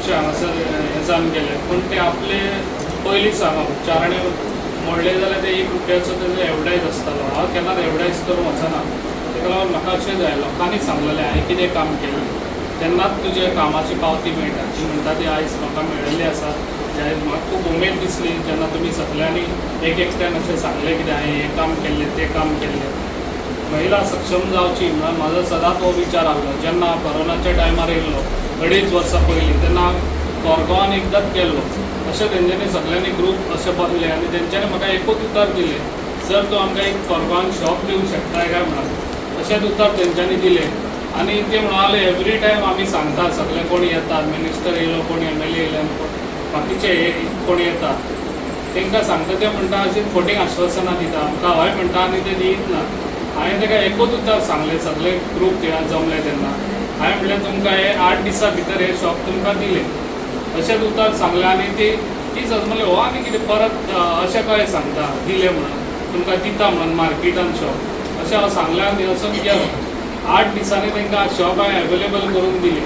खुबशे हांगासर हे जावन गेले, पूण ते आपले पयलीं सांगप उपचारांनी मोडले जाल्यार ते एक रुपयाचो तेजो एवढायज आसतालो. हांव केन्नाच एवढायज करूंक वचना. ताका लागून म्हाका अशें जाय, लोकांनी सांगलेलें हांवें कितें काम केलें तेन्नाच तुजे कामाची पावती मेळटा. ती म्हणटा ती आयज म्हाका मेळिल्ली आसा. म्हाका खूब उमेद दिसली जेन्ना तुमी सगळ्यांनी एक एकट्यान अशें सांगलें कितें हांवें हें काम केल्लें तें काम केल्लें. महिला सक्षम जावची म्हणून म्हाजो सदांच हो विचार आसलो. जेन्ना कोरोनाच्या टायमार येयल्लो 2.5 वर्सां पयलीं, तेन्ना कोरगांवान एकदांच गेल्लो. अशें तेंच्यांनी सगळ्यांनी ग्रूप अशें बसले आनी तेंच्यांनी म्हाका एकूच उतर दिलें, सर तूं आमकां एक कोरगांवान शॉप दिवंक शकताय काय म्हणून. अशेंच उतर तेंच्यांनी दिलें. आनी ते म्हणाले एवरी टायम आमी सांगता, सगळे कोण येतात, मिनिस्टर येयलो, कोण MLA येयले, बाकीचे कोण येतात, तांकां सांगता ते म्हणटा अशीं खोटीं आश्वासनां दिता आमकां, हय म्हणटा आनी ते दियत ना. हांवें ताका एकूच उतर सांगलें, सगळे ग्रूप जमले तेन्ना. हांवें म्हणलें तुमकां हे 8 दिसां भितर हे शॉप तुमकां दिलें. अशेंच उतर सांगलें आनी तीच म्हणलें हो आनी कितें परत अशें कशें सांगता, दिलें म्हणून, तुमकां दिता म्हणून मार्केटान शॉप, अशें हांव सांगलें आनी असो गेलो. 8 दिसांनी तांकां शॉप हांवें एवेलेबल करून दिली.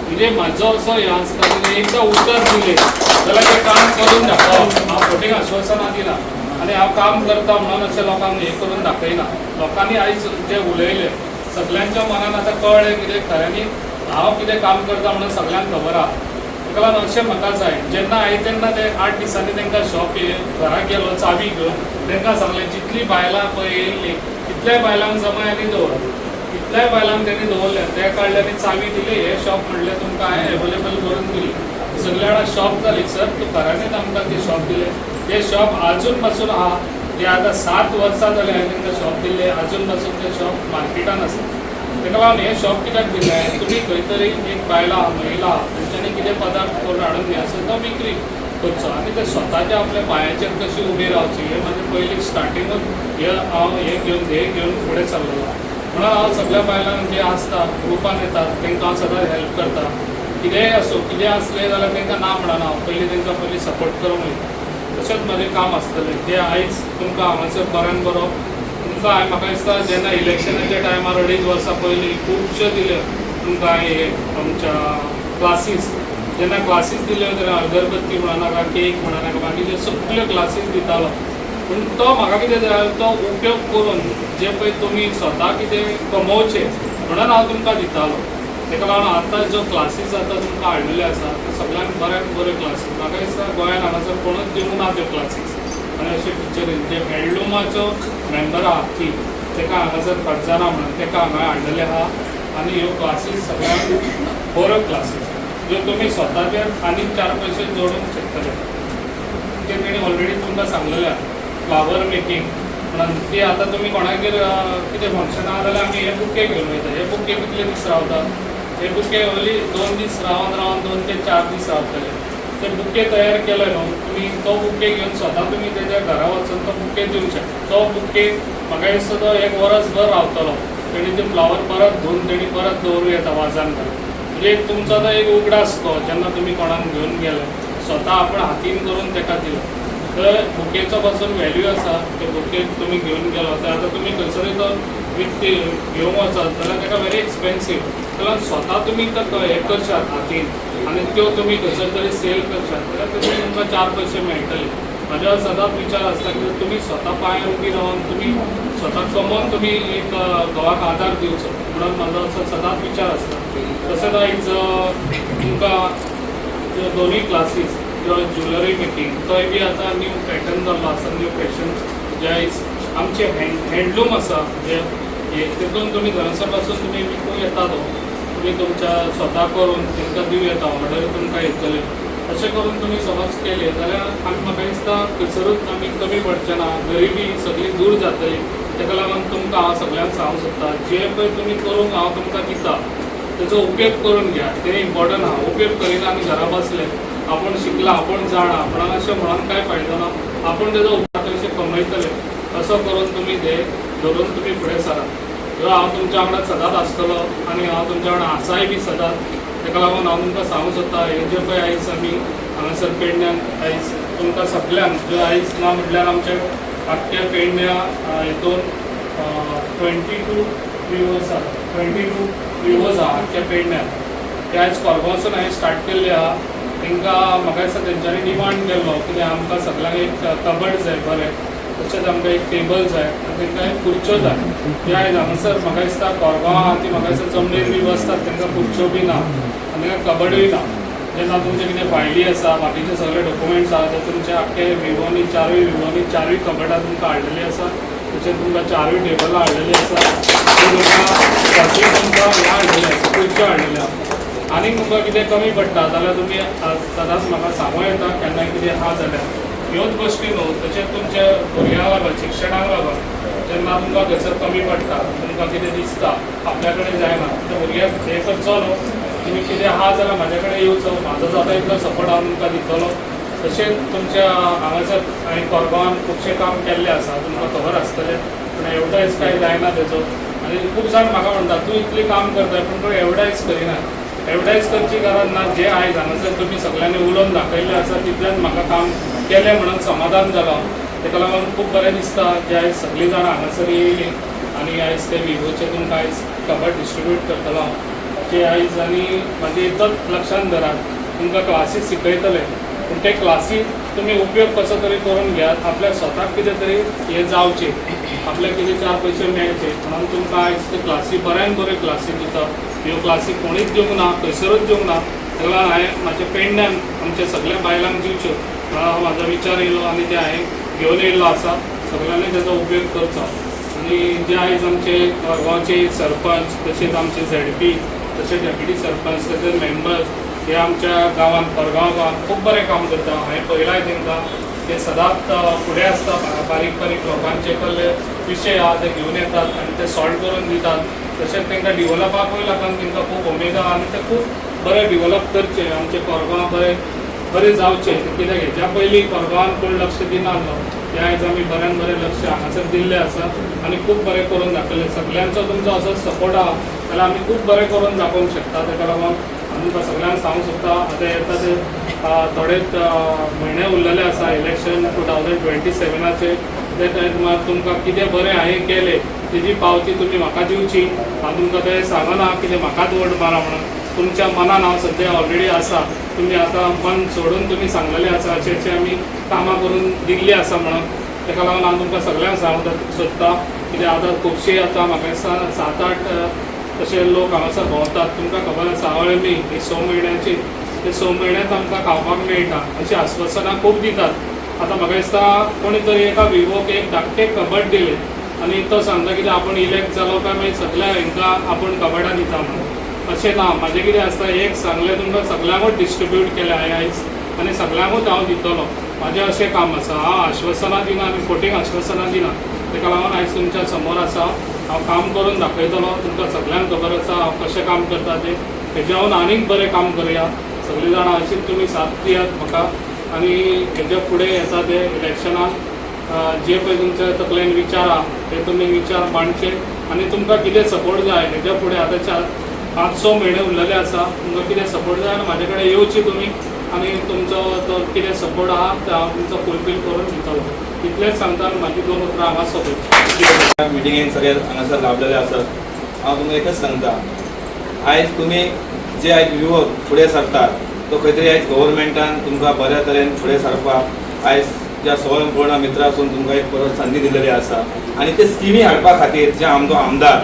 म्हणजे म्हाजो असो हें आसता की एकदां उतर दिलें जाल्यार तें काम करून दाखोवप. हांव खोटीं आश्वासनां दिना आनी हांव काम करता म्हणून अशें लोकांक हें करून दाखयना. लोकांनी आयज जे उलयलें सगळ्यांच्या मनान आतां कळ्ळें कितें खऱ्यांनी हांव कितें काम करता म्हणून सगळ्यांक खबर आहा. ताका लागून अशें म्हाका जाय. जेन्ना हांवें तेन्ना ते 8 दिसांनी तांकां शॉप घरा गेलो चावी घेवन, तांकां सांगलें जितलीं बायलां पळय येयलीं तितल्याय बायलांक जमाय आनी दवर. इतल्याय बायलांक तेणी दवरले, ते काडल्यानी चावी दिली. हे शॉप म्हणलें तुमकां हांवें एवेलेबल करून दिली. सगळे जाणां शॉप जाली, सर तूं खऱ्यांनीच आमकां ती शॉप दिलें. ते शॉप आजून पासून आहा. ते आतां 7 वर्सां जालीं हांवें तांकां शॉप दिल्लें, आजून पासून ते शॉप मार्केटान आसा. ताका लागून हे शॉप कित्याक दिलें, तुमी खंय तरी एक बायला महिला तेंच्यांनी कितें पदार्थ करून हाडून घेयासर तो विक्री करचो आनी ते स्वताच्या आपल्या पांयाचेर कशी उबी रावची. हें म्हाजें पयलीं स्टार्टिंगूच हांव हें घेवन फुडें चल्लों. म्हणून हांव सगळ्या बायलांक जे आसता ग्रुपान येतात तांकां हांव सदांच हेल्प करता. कितेंय आसूं, कितें आसलें जाल्यार तांकां ना म्हणना हांव, पयलीं सपोर्ट करूंक वयता. तशेंच म्हजें काम आसतलें. तें आयज तुमकां हांगासर बऱ्यान बरो तुमकां हांवें म्हाका दिसता जेन्ना इलेक्शनाच्या टायमार 2.5 वर्सां पयलीं खुबश्यो दिल्यो तुमकां हांवें आमच्या क्लासीस, जेन्ना क्लासीस दिल्यो तेन्ना अगरबत्ती म्हणनाका, केक म्हणनाका, बाकीच्यो सगळ्यो क्लासीस दितालो. पूण तो म्हाका कितें जाय, तो उपयोग करून जे पळय तुमी स्वता कितें कमोवचें म्हणून हांव तुमकां दितालो. ताका लागून आतां ज्यो क्लासीस आतां तुमकां हाडिल्ल्यो आसा त्यो सगळ्यांत बऱ्यात बऱ्यो क्लासीस. म्हाका दिसता गोंयांत हांगासर कोणूच दिवंक ना त्यो क्लासीस. आनी अशे टिचरीन जे हँडलुमाच्यो मेंबर आहा ती ताका हांगासर फर्जाना म्हणून ताका हांगा हाडलेले आहा. आनी ह्यो क्लासीस सगळ्यांत बऱ्यो क्लासीस ज्यो तुमी स्वताचे आनी 4 पयशे जोडूंक शकतले. ते तेणी ऑलरेडी तुमकां सांगलेलें आहा फ्लावर मेकींग म्हणून. ती आतां तुमी कोणागेर कितें फंक्शन आहा जाल्यार आमी हे बुके घेवन वयता. हे बुके कितले दीस रावतात, हे बुके ओन्ली 2 दीस रावन 2 ते 4 दीस रावतले. ते बुके तयार केले न्हू, तुमी तो बुके घेवन स्वता तुमी तेज्या घरा वचून तो बुके दिवंक शकता. तो बुके म्हाका दिसता तो 1 वर्सभर रावतलो. तेणी ते फ्लावर परत धुवन तेणी परत दवरूं येता वाजान घालून. म्हणजे तुमचो तो एक उगडास तो जेन्ना तुमी कोणाक घेवन गेले स्वता आपण हातीन करून ताका दिलो. तर बुकेचो पासून व्हॅल्यू आसा. ते बुके तुमी घेवन गेलो तर आतां तुमी खंयसरूय तो घेवंक वचत जाल्यार ताका व्हेरी एक्सपेन्सीव. जाल्यार स्वता तुमी तो हें करशात हातीन आनी त्यो तुमी खंयसर तरी सेल करशात जाल्यार तेतून तुमकां 4 पयशे मेळटले. म्हाजो सदांच विचार आसता की तुमी स्वता पांयार उबी रावन तुमी स्वता कमोवन तुमी एक घोवाक आदार दिवचो म्हणून म्हाजो असो सदांच विचार आसता. तशेंच आयज तुमकां दोनूय क्लासीस ज्वेलरी मेकींग तोय बी आतां न्यू पॅटर्न जाल्लो आसा, न्यू फॅशन जे आयज आमचे हँडलूम आसा जे तितून तुमी घरासर पासून तुमी विकूं येता तो तुमी तुमच्या स्वता करून तांकां दिवं येता, ऑर्डर तुमकां येतले. अशें करून तुमी समज केले जाल्यार आमी म्हाका दिसता खंयसरूच आमी कमी पडचे ना, गरिबी सगळी दूर जातली. ताका लागून तुमकां हांव सगळ्यांक सांगूंक सोदता जे पळय तुमी करूंक हांव तुमकां दिता तेजो उपयोग करून घ्या. तें इम्पॉर्टंट आहा. उपयोग करिना आनी घरा बसले आपण शिकला आपण जाणा म्हणून अशें म्हणून कांय फायदो ना. आपण तेजो पयशे कमयतले असो करून तुमी ते धरून तुमी फुडें सरात. ह्यो हांव तुमच्या वांगडा सदांच आसतलो आनी हांव तुमच्या वांगडा आसाय बी सदांच. ताका लागून हांव तुमकां सांगूंक सोदता हे जे पळय आयज आमी हांगासर पेडण्यान आयज तुमकां सगळ्यांक ज्यो आयज ना म्हटल्यार आमच्या आख्ख्या पेडण्या हितून 22 विवर्स आहा. 22 विवर्स आहा आख्ख्या पेडण्यान. ते आयज कोरगांवसून हांवें स्टार्ट केल्ले आहा. तांकां म्हाका दिसता तेंच्यांनी डिमांड केल्लो कित्याक आमकां सगळ्यांक एक कबड जाय बरें, तशेंच आमकां एक टेबल जाय आनी तांकां एक खुर्च्यो जाय. ते आयज हांगासर म्हाका दिसता कोरगांव आहा ती म्हाका दिसता जमनीर बी बसतात तांकां खुर्च्यो बी ना आनी तांकां कबडूय ना. जेन्ना तुमचे कितें फायली आसा बाकीचे सगळे डॉक्युमेंट्स आहा ते तुमचे आख्खे विवोनी चारूय कबडां तुमकां हाडलेली आसा. तशेंच तुमकां चारूय टेबलां हाडलेली आसा. तुमकां तुमकां ह्या हाडलेली आसा खुर्च्यो हाडलेल्यो आसा. आनीक तुमकां कितें कमी पडटा जाल्यार तुमी सदांच म्हाका सांगूं येता केन्नाय कितें आहा जाल्यार. ह्योच गोश्टी न्हू तशेंच तुमच्या भुरग्यांक लागून शिक्षणाक लागून जेन्ना तुमकां खंयसर कमी पडटा तुमकां कितें दिसता आपल्या कडेन जायना त्या भुरग्याक हें करचो न्हू. तुमी कितें आहा जाल्यार म्हाजे कडेन येवचो, म्हाजो जाता इतलो सपोर्ट हांव तुमकां दितलो. तशेंच तुमच्या हांगासर हांवें कोरगांवान खुबशें काम केल्लें आसा तुमकां खबर आसतलें, पूण एवढायज कांय जायना तेजो. आनी खूब जाण म्हाका म्हणटा तूं इतली काम करता पूण तूं एवढायज करिना. एवढायज करची गरज ना. जे आयज हांगासर तुमी सगळ्यांनी उलोवन दाखयल्लें आसा तितल्यान म्हाका काम केलें म्हणून समाधान जालो. ताका लागून खूब बरें दिसता जे आयज सगळीं जाणां हांगासर येयलीं आनी आयज ते विवोचे तुमकां आयज कबड डिस्ट्रिब्यूट करतलो जे आयज. आनी म्हाजें एकच लक्षांत धरात तुमकां क्लासीस शिकयतले पूण ते क्लासी तुमी उपयोग कसो तरी करून घेयात. आपल्याक स्वताक कितें तरी हें जावचें, आपल्याक कितें 4 पयशे मेळचे म्हणून तुमकां आयज ते क्लासी बऱ्यान बऱ्यो क्लासी दिता. ह्यो क्लासी कोणीच दिवंक ना, खंयसरूच दिवंक ना. ताका लागून हांवें म्हाज्या पेडण्यान आमच्या सगळ्या बायलांक दिवच्यो म्हाजो विचार येयलो आनी ते हांवें घेवन येयल्लो आसा. सगळ्यांनी ताचो उपयोग करचो. आनी जे आयज आमचे कोरगांवचे सरपंच तशेंच आमचे ZP तशेंच डेप्युटी सरपंच तशेंच मेंबर्स हे आमच्या गांवांत कोरगांव गांवांत खूब बरें काम करता. हांवें पळयलाय तांकां ते सदांच फुडें आसता. बारीक बारीक लोकांचे कसले विशय आहा ते घेवन येतात आनी ते सॉल्व करून दितात. तशेंच तांकां डिवॅलपाकूय लागून तांकां खूब उमेद आहा आनी ते खूब बरें डिवॅलप करचे आमचे कोरगांव बरें जावचें. कित्याक हेच्या पयलीं कोरगांवान कोण लक्ष दिनासलो ते आयज आमी बऱ्यान बरें लक्ष हांगासर दिल्लें आसा आनी खूब बरें करून दाखयलें. सगळ्यांचो तुमचो असो सपोर्ट आहा जाल्यार आमी खूब बरें करून दाखोवंक शकता. ताका लागून तुमकां सगळ्यांक सांगूंक सोदता आतां येता ते थोडेच म्हयने उरलेले आसा इलेक्शन 2027चे. ते टायमार तुमकां कितें बरें हांवें केलें तेजी पावती तुमी म्हाका दिवची. हांव तुमकां तें सांगना कितें म्हाकाच वोट मारा म्हणून. तुमच्या मनान हांव सद्या ऑलरेडी आसा. तुमी आतां मन सोडून तुमी सांगलेलें आसा अशें आमी कामां करून दिल्लीं आसा म्हणून. ताका लागून हांव तुमकां सगळ्यांक सांगूंक सोदता कित्याक आतां खुबशे आतां म्हाका दिसता 7-8 तशे लोक हांगासर भोंवतात. तुमकां खबर आसा अळमी ही 6 म्हयन्याची ते 6 म्हयन्यांत आमकां खावपाक मेळटा अशीं आश्वासनां खूब दितात. आतां म्हाका दिसता कोणी तरी एका विवोक एक धाकटें कबड दिलें आनी तो सांगता कितें आपूण इलेक्ट जालो काय मागीर सगळ्या हांकां आपूण कबडां दिता म्हणून. अशें ना. म्हाजें कितें आसता एक सांगलें तुमकां सगळ्यांकूच डिस्ट्रिब्यूट केलें हांवें आयज आनी सगळ्यांकूच हांव दितलो. म्हाजें अशें काम आसा. हांव आश्वासनां दिना आनी फोटींग आश्वासनां दिना. ताका लागून आयज तुमच्या समोर आसा. हांव काम करून दाखयतलो. तुमकां सगळ्यांक खबर आसा हांव कशें काम करता तें. हेज्याहून आनीक बरें काम करुया. सगळीं जाणां अशीच तुमी साथ दियात म्हाका आनी हेजे फुडें येता ते इलेक्शनाक जे पळय तुमच्या तकलेन विचार आहा ते तुमी विचार मांडचे आनी तुमकां कितें सपोर्ट जाय हेज्या फुडें आतां 5-6 म्हयने उरलेले आसा. तुमकां कितें सपोर्ट जाय म्हाजे कडेन येवची तुमी आनी तुमचो तो कितें सपोर्ट आहा तो हांव तुमचो फुलफील करून दितलो. इतलेंच सांगता आनी म्हाजी 2 उतरां हांगा सोंपयता. मिटिंगेक सगळे हांगासर लाभलेले आसात. हांव तुमकां एकच सांगता आयज तुमी जे आयज विवो फुडें सरतात तो खंय तरी आयज गव्हर्मेंटान तुमकां बऱ्या तरेन फुडें सरपाक आयज ज्या स्वयंपूर्ण मित्रासून तुमकां एक परत संदी दिलेली आसा आनी ते स्किमी हाडपा खातीर जे आमचो आमदार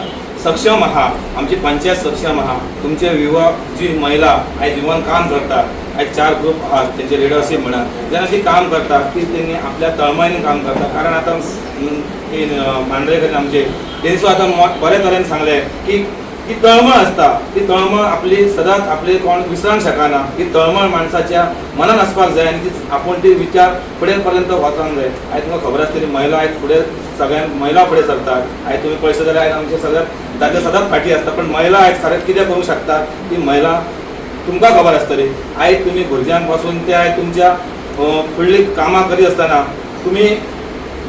सक्षम आहा, आमची पंचायत सक्षम आहा. तुमचे युवा जी महिला आयज युवन काम करतात आयज 4 ग्रूप आहात तेंचे लिडरशीप म्हणून जेन्ना ती काम करतात ती तेणी आपल्या तळमळीन काम करतात. कारण आतां मांद्रेकर आमचे तेणी सुद्दां आतां बरे तरेन सांगलें की ती तळमळ आसता ती तळमळ आपली सदांच आपले कोण विसरूंक शकना. ती तळमळ माणसाच्या मनान आसपाक जाय आनी ती आपूण ती विचार फुडें पर्यंत वचोंक जाय. आयज तुमकां खबर आसतली महिला आयज फुडें सगळ्यांक महिला फुडें सरतात. आयज तुमी पळयत जाल्यार आयज आमचे सगळ्यात दादले सदांच फाटी आसता पण महिला आयज खरेंच कितें करूंक शकतात ती महिला तुमकां खबर आसतली. आयज तुमी भुरग्यांक पासून ते आयज तुमच्या फुडलीं कामां करीत आसतना तुमी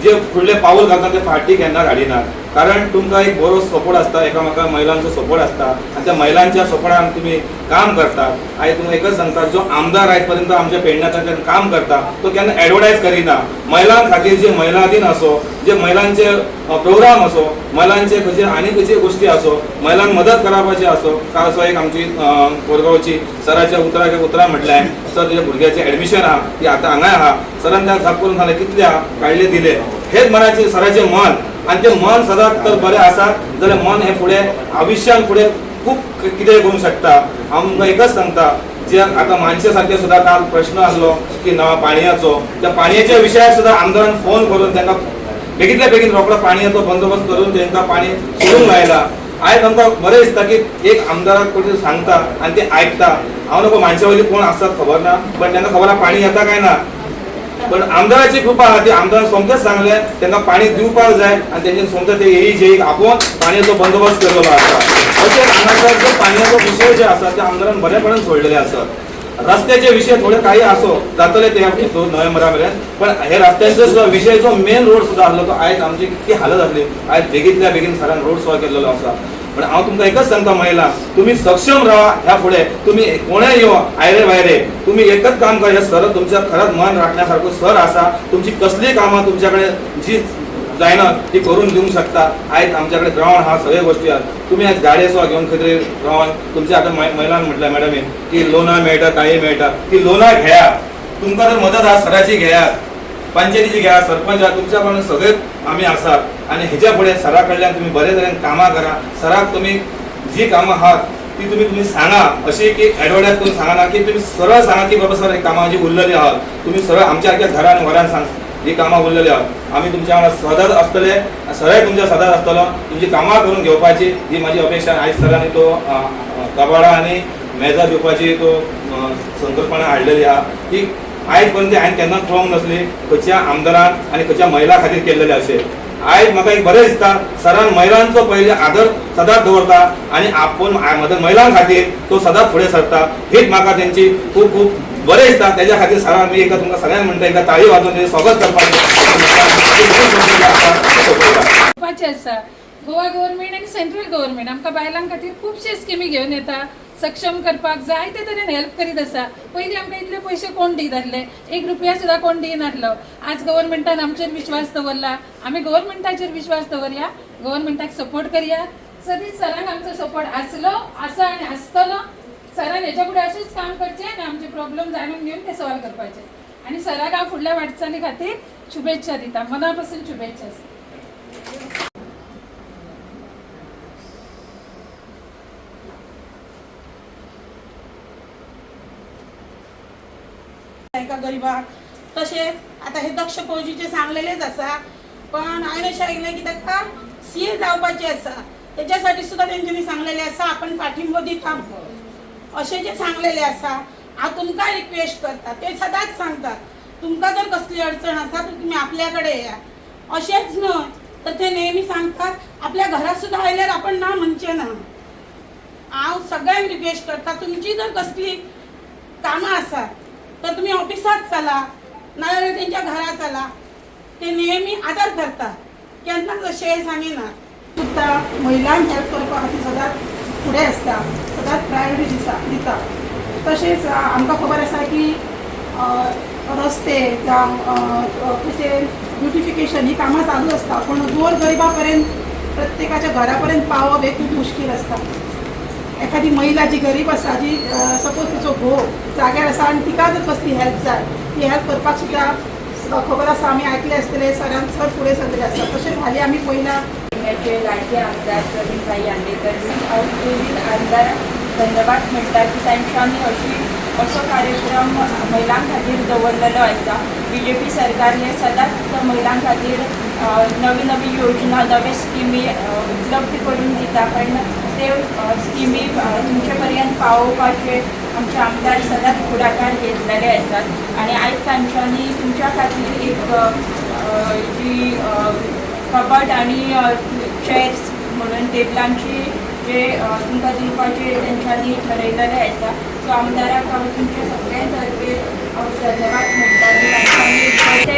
जे फुडलें पावल घालता ते फाटी केन्ना हाडिनात. कारण तुमकां एक बरो सपोर्ट आसता, एकामेका महिलांचो सपोर्ट आसता आनी त्या महिलांच्या सपोर्टान तुम्ही काम करतात. आयज तुमकां एकच सांगता, जो आमदार आयज पर्यंत आमच्या पेडण्यातल्यान काम करता तो केन्ना एडवर्टायज करिना. महिलां खातीर जे महिला दिन असो, जे महिलांचे प्रोग्राम असो, महिलांचे खंयचे आनी खंयचे गोष्टी असो, महिलांक मदत करपाचे असो. काल असो एक आमची कोरगांवची सराच्या उतरां म्हटल्यार सर तुज्या भुरग्याचें एडमिशन आहा ती आतां हांगा आहा, सरान त्या साफ करून सांगलें कितले आहा काडले दिले. हेच मनाचे सराचें मन, आनी तें मन सदांच तर बरें आसा जाल्यार मन हें फुडें आयुश्यान फुडें खूब कितें करूंक शकता. हांव तुमकां एकच सांगता, जे आता माणसे सारखे सुद्धा काल प्रश्न आसलो की नवा पाणयाचो, त्या पाणयाच्या विशयार सुद्धा आमदारान फोन करून त्यांना बेगीतल्या बेगीन रोकडो पाणयाचो बंदोबस्त करून त्यांना पाणी सोडूंक लायला. आयज आमकां बरें दिसता की एक आमदाराक कोणी सांगता आनी ते आयकता. हांव नको माणसा वयली कोण आसतात खबर ना, पण त्यांना खबर आहा पाणी येता काय ना, पण आमदाराची कृपा आहा ती आमदारान सोमतेच सांगलें त्यांना पाणी दिवपाक जाय आनी तेंचे सोमते ते येई जे आपोवन पाणयाचो बंदोबस्त केलेलो आसा. अशें हांगासर जो पाणयाचो विशय जे आसा ते आमदारान बरेपणान सोडलेले आसत. रस्त्याचे विषय थोडे काही असो जातले ते नोव्हेंबरा मेरेन, पण हे रस्त्यांचो सुद्धा विषय जो मेन रोड सुद्धा आसलो तो आयज आमची कितली हालत जातली. आयज बेगीतल्या बेगीन सरान रोड सॉल्व केलेलो आसा. पण हांव तुमकां एकच सांगता महिला, तुम्ही सक्षम राहा. ह्या फुडें तुम्ही कोणेय यो आयरे भायरे, तुम्ही एकच काम करा. हे सर तुमच्या खरंच मन राखण्यासारखो सर आसा. तुमची कसलीय कामां तुमच्याकडे जी जायना ती करून दिवंक शकता. आयज आमच्याकडे ग्राउंड हा सगळे गोष्टी आहात. तुम्ही आज गाडये सुद्धा घेऊन खंय तरी रावन तुमच्या आता महिलांन म्हटलं मॅडमी की लोनां मेळटा काही मेळटा, ती लोनां घेया. तुमकां जर मदत आहा सराची घेयात, पंचायतीची घ्या, सरपंच आहा, तुमच्या कडून सगळे आम्ही आसात. आणि हेच्या फुडें सरा कडल्यान तुम्ही बरे तरेन कामां करा. सराक तुम्ही जी कामां आहात ती तुम्ही सांगा. अशी की एडवर्टायज करून सांगा की तुम्ही सरळ सांगा की बाबा सर ही कामां जी उरलेली आहात तुम्ही सरळ आमच्या घरान वरान सांग ही कामां उरलेली आहात. आम्ही तुमच्या वांगडा सदांच आसतले, सराय तुमच्या सदांच आसतलो. तुमची कामां करून घेवपाची ही माझी अपेक्षा. आयज सरांनी तो कबाडा आणि मेजा दिवपाची तो संकल्पना हाडलेली आहा. ही आयज पर्यंत हांवें केन्ना पळोवंक नसली खंयच्या आमदारान आनी खंयच्या महिला खातीर केल्लेले अशें. आयज म्हाका एक बरें दिसता सरान महिलांचो पयलीं आदर सदांच दवरता आनी आपूण महिलां खातीर तो सदांच फुडें सरता. हीच म्हाका तेंची खूब खूब बरें दिसता. तेज्या खातीर सरान मी एकदा तुमकां सगळ्यांक म्हणटा एकदा ताळी वाजोवन तेजें स्वागत करपाक आसा. गोवा गव्हर्नमेंट आणि सेंट्रल गव्हर्नमेंट आमकां बायलां खातीर खुबशे स्किमी घेवन येता. सक्षम करपाक जाय ते तरेन हेल्प करीत आसा. पयलीं आमकां इतले पयशे कोण दीत आसले, ₹1 सुद्दां कोण दिनासलो. आज गव्हर्नमेंटान आमचेर विश्वास दवरला. आमी गव्हर्नमेंटाचेर विश्वास दवरया, गव्हर्नमेंटाक सपोर्ट करया. सरांक आमचो सपोर्ट आसलो, आसा आनी आसतलो. सरान हेच्या फुडें अशेंच काम करचें आनी आमचे प्रॉब्लेम जाणून घेवन ते सॉल्व करपाचे. आनी सराक हांव फुडल्या वाटचाली खातीर शुभेच्छा दिता, मना पासून शुभेच्छा. गरीबाक तशेंच आता हे दक्ष फौजीचे सांगलेलेच आसा, पण हांवें अशें आयकलें की ताका CA जावपाचें आसा. त्याच्यासाठी सुद्धा तेंच्यांनी सांगलेलें आसा आपण पाठिंबो दिता अशें जे सांगलेलें आसा. हांव तुमकां रिक्वेस्ट करता, ते सदांच सांगतात तुमकां जर कसली अडचण आसा तर तुम्ही आपल्याकडे या. अशेंच न्हय तर ते नेहमी सांगतात आपल्या घरात सुद्धा आयल्यार आपण ना म्हणचें ना. हांव सगळ्यांक रिक्वेस्ट करता तुमची जर कसली कामां आसात तर तुम्ही ऑफिसात चला नाजाल्यार तेंच्या घरा चला. ते नेहमी आदर करतात, केन्नाच अशें सांगिना. सुद्दां महिलांक हेल्प करपा खातीर सदांच फुडें आसता, सदांच प्रायोरिटी दिता. तशेंच आमकां खबर आसा की रस्ते जावं कशें ब्युटिफिकेशन ही कामां चालू आसता, पण गोरगरिबा पर्यंत प्रत्येकाच्या घरा पर्यंत पावप हे खूब मुश्कील आसता. एखादी महिला जी गरीब आसा, जी सपोज तिचो घोव जाग्यार आसा आनी तिका जर कसली हेल्प जाय ती हेल्प करपाक सुद्दां खबर आसा. आमी आयकले आसतले सरान सर फुडें सगळे आसता. तशेंच हालीं आमी पयला लाडके आमदार प्रवीणभाई आंबेकर आमदार धन्यवाद म्हणटा की तांच्यांनी असो कार्यक्रम महिलां खातीर दवरलेलो आसा. BJP सरकारने सदांच महिलां खातीर नवी नवी योजना, नवे स्किमी उपलब्ध करून दिता, पण ते स्किमी तुमचे पर्यंत पावोवपाचे आमचे आमदार सदांच फुडाकार घेतलेले आसात. आणि आयज तांच्यांनी तुमच्या खातीर एक जी कबड आणि चेअर्स म्हणून टेबलांची जे तुमकां दिवपाचे तेंच्यांनी ठरयलेले आसा. सो आमदाराक हांव तुमच्या सगळ्यां तर्फे धन्यवाद म्हणटा.